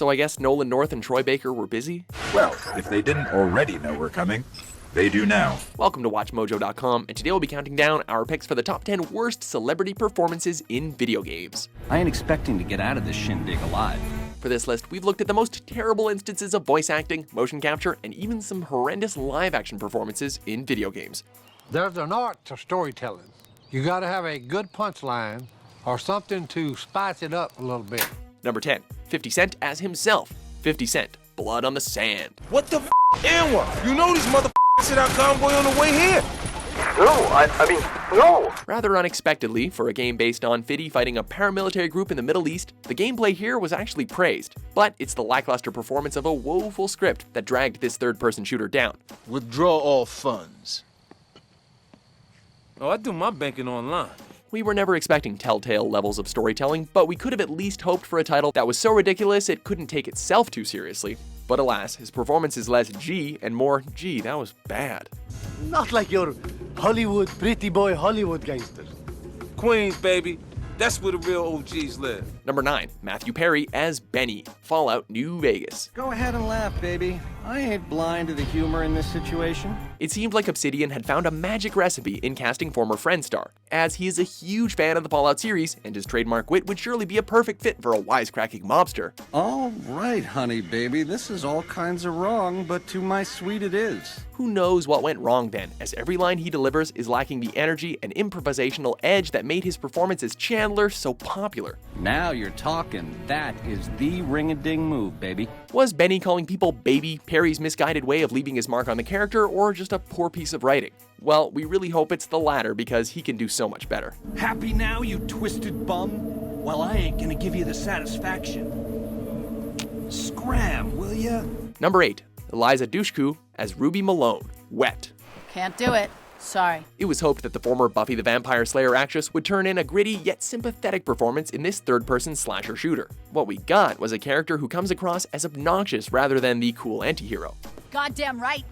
So I guess Nolan North and Troy Baker were busy? Well, if they didn't already know we're coming, they do now. Welcome to WatchMojo.com, and today we'll be counting down our picks for the top 10 worst celebrity performances in video games. I ain't expecting to get out of this shindig alive. For this list, we've looked at the most terrible instances of voice acting, motion capture, and even some horrendous live-action performances in video games. There's an art to storytelling. You gotta have a good punchline or something to spice it up a little bit. Number 10, 50 Cent as himself. 50 Cent, Blood on the Sand. What the and what? You know these motherfuckers hit our convoy on the way here. No. Rather unexpectedly, for a game based on Fiddy fighting a paramilitary group in the Middle East, the gameplay here was actually praised. But it's the lackluster performance of a woeful script that dragged this third-person shooter down. Withdraw all funds. Oh, I do my banking online. We were never expecting telltale levels of storytelling, but we could have at least hoped for a title that was so ridiculous it couldn't take itself too seriously. But alas, his performance is less gee and more, gee, that was bad. Not like your Hollywood, pretty boy Hollywood gangsters. Queens, baby. That's where the real OGs live. Number 9, Matthew Perry as Benny, Fallout New Vegas. Go ahead and laugh, baby. I ain't blind to the humor in this situation. It seemed like Obsidian had found a magic recipe in casting former Friendstar, as he is a huge fan of the Fallout series, and his trademark wit would surely be a perfect fit for a wisecracking mobster. All right, honey baby, this is all kinds of wrong, but to my sweet it is. Who knows what went wrong then, as every line he delivers is lacking the energy and improvisational edge that made his performance as Chandler so popular. Now you're talking. That is the ring-a-ding move, baby. Was Benny calling people baby Perry's misguided way of leaving his mark on the character, or just a poor piece of writing? Well, we really hope it's the latter, because he can do so much better. Happy now, you twisted bum? Well, I ain't gonna give you the satisfaction. Scram, will ya? Number 8, Eliza Dushku as Ruby Malone, Wet. Can't do it. Sorry. It was hoped that the former Buffy the Vampire Slayer actress would turn in a gritty yet sympathetic performance in this third-person slasher shooter. What we got was a character who comes across as obnoxious rather than the cool anti-hero. Goddamn right.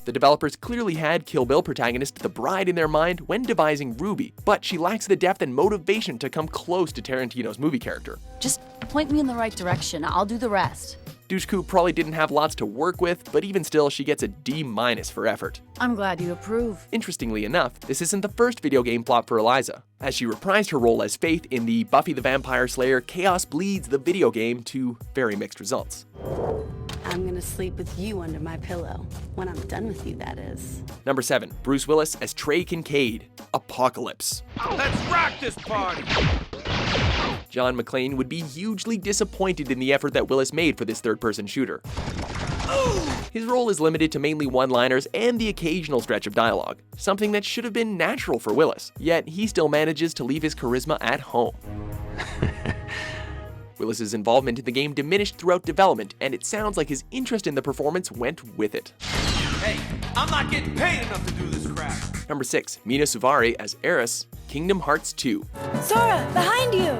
The developers clearly had Kill Bill protagonist The Bride in their mind when devising Ruby, but she lacks the depth and motivation to come close to Tarantino's movie character. Just point me in the right direction. I'll do the rest. Dushku probably didn't have lots to work with, but even still, she gets a D- for effort. I'm glad you approve. Interestingly enough, this isn't the first video game flop for Eliza, as she reprised her role as Faith in the Buffy the Vampire Slayer Chaos Bleeds the video game to very mixed results. I'm gonna sleep with you under my pillow. When I'm done with you, that is. Number 7, Bruce Willis as Trey Kincaid, Apocalypse. Let's rock this party. John McClane would be hugely disappointed in the effort that Willis made for this third-person shooter. His role is limited to mainly one-liners and the occasional stretch of dialogue, something that should have been natural for Willis, yet he still manages to leave his charisma at home. Willis's involvement in the game diminished throughout development, and it sounds like his interest in the performance went with it. Hey, I'm not getting paid enough to do this crap. Number 6, Mena Suvari as Eris, Kingdom Hearts 2. Sora, behind you!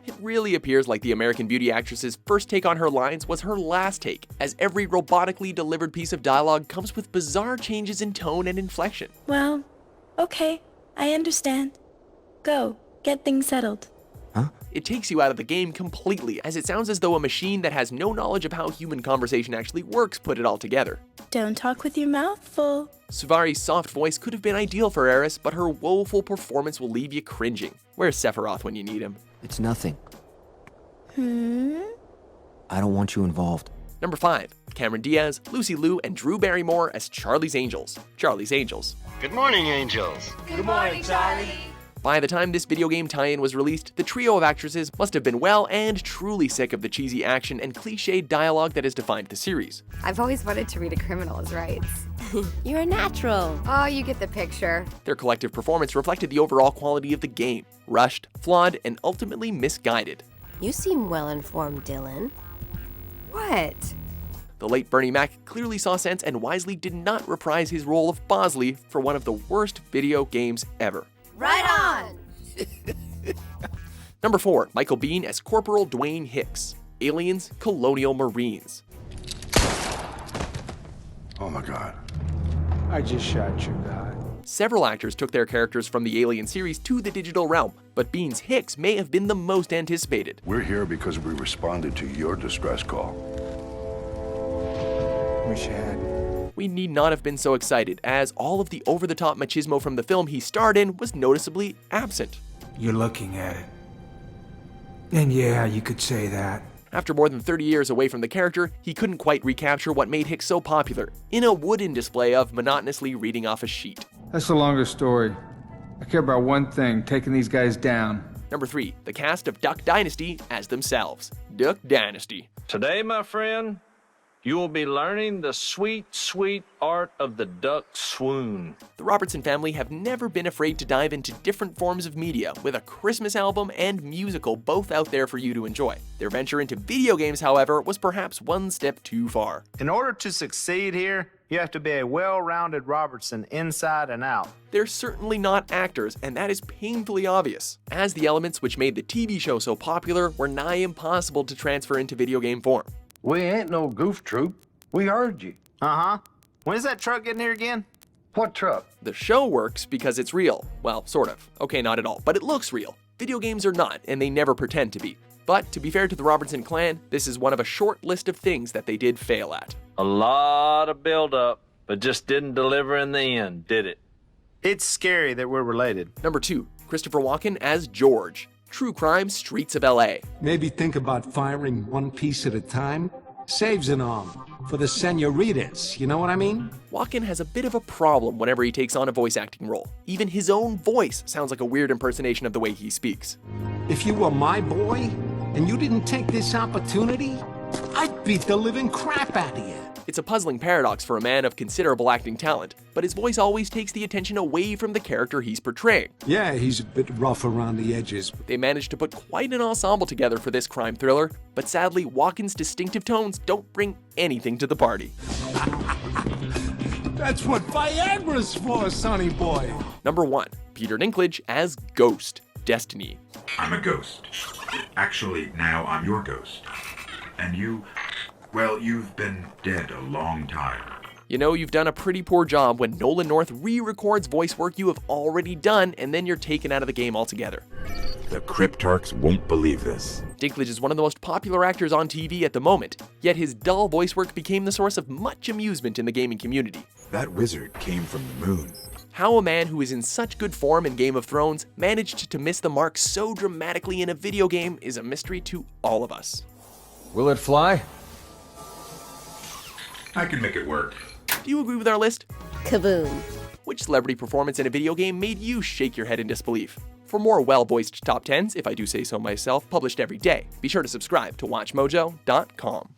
It really appears like the American Beauty actress's first take on her lines was her last take, as every robotically delivered piece of dialogue comes with bizarre changes in tone and inflection. Well, okay, I understand. Go, get things settled. It takes you out of the game completely, as it sounds as though a machine that has no knowledge of how human conversation actually works put it all together. Don't talk with your mouth full. Suvari's soft voice could have been ideal for Eris, but her woeful performance will leave you cringing. Where's Sephiroth when you need him? It's nothing. I don't want you involved. Number 5, Cameron Diaz, Lucy Liu, and Drew Barrymore as Charlie's Angels. Charlie's Angels. Good morning, Angels. Good morning, Charlie. By the time this video game tie-in was released, the trio of actresses must have been well and truly sick of the cheesy action and cliched dialogue that has defined the series. I've always wanted to read a criminal's rights. You're a natural. Oh, you get the picture. Their collective performance reflected the overall quality of the game, rushed, flawed, and ultimately misguided. You seem well-informed, Dylan. What? The late Bernie Mac clearly saw sense and wisely did not reprise his role of Bosley for one of the worst video games ever. Right on! Number 4, Michael Biehn as Corporal Dwayne Hicks, Aliens, Colonial Marines. Oh my God. I just shot you, guy. Several actors took their characters from the Alien series to the digital realm, but Biehn's Hicks may have been the most anticipated. We're here because we responded to your distress call. Wish I had. We need not have been so excited, as all of the over-the-top machismo from the film he starred in was noticeably absent. You're looking at it. And yeah, you could say that. After more than 30 years away from the character, he couldn't quite recapture what made Hicks so popular, in a wooden display of monotonously reading off a sheet. That's the longer story. I care about one thing, taking these guys down. Number 3, the cast of Duck Dynasty as themselves. Duck Dynasty. Today, my friend, you will be learning the sweet, sweet art of the duck swoon. The Robertson family have never been afraid to dive into different forms of media, with a Christmas album and musical both out there for you to enjoy. Their venture into video games, however, was perhaps one step too far. In order to succeed here, you have to be a well-rounded Robertson inside and out. They're certainly not actors, and that is painfully obvious, as the elements which made the TV show so popular were nigh impossible to transfer into video game form. We ain't no goof troop. We heard you. Uh-huh. When's that truck getting here again? What truck? The show works because it's real. Well, sort of. Okay, not at all, but it looks real. Video games are not, and they never pretend to be. But to be fair to the Robertson clan, this is one of a short list of things that they did fail at. A lot of build-up, but just didn't deliver in the end, did it? It's scary that we're related. Number 2, Christopher Walken as George. True crime streets of LA. Maybe think about firing one piece at a time. Saves an arm for the senoritas, you know what I mean? Walken has a bit of a problem whenever he takes on a voice acting role. Even his own voice sounds like a weird impersonation of the way he speaks. If you were my boy and you didn't take this opportunity, I'd beat the living crap out of you. It's a puzzling paradox for a man of considerable acting talent, but his voice always takes the attention away from the character he's portraying. Yeah, he's a bit rough around the edges. They managed to put quite an ensemble together for this crime thriller, but sadly, Walken's distinctive tones don't bring anything to the party. That's what Viagra's for, sonny boy. Number 1, Peter Dinklage as Ghost, Destiny. I'm a ghost. Actually, now I'm your ghost. And you, well, you've been dead a long time. You know, you've done a pretty poor job when Nolan North re-records voice work you have already done, and then you're taken out of the game altogether. The Cryptarchs won't believe this. Dinklage is one of the most popular actors on TV at the moment, yet his dull voice work became the source of much amusement in the gaming community. That wizard came from the moon. How a man who is in such good form in Game of Thrones managed to miss the mark so dramatically in a video game is a mystery to all of us. Will it fly? I can make it work. Do you agree with our list? Kaboom. Which celebrity performance in a video game made you shake your head in disbelief? For more well-voiced top 10s, if I do say so myself, published every day, be sure to subscribe to WatchMojo.com.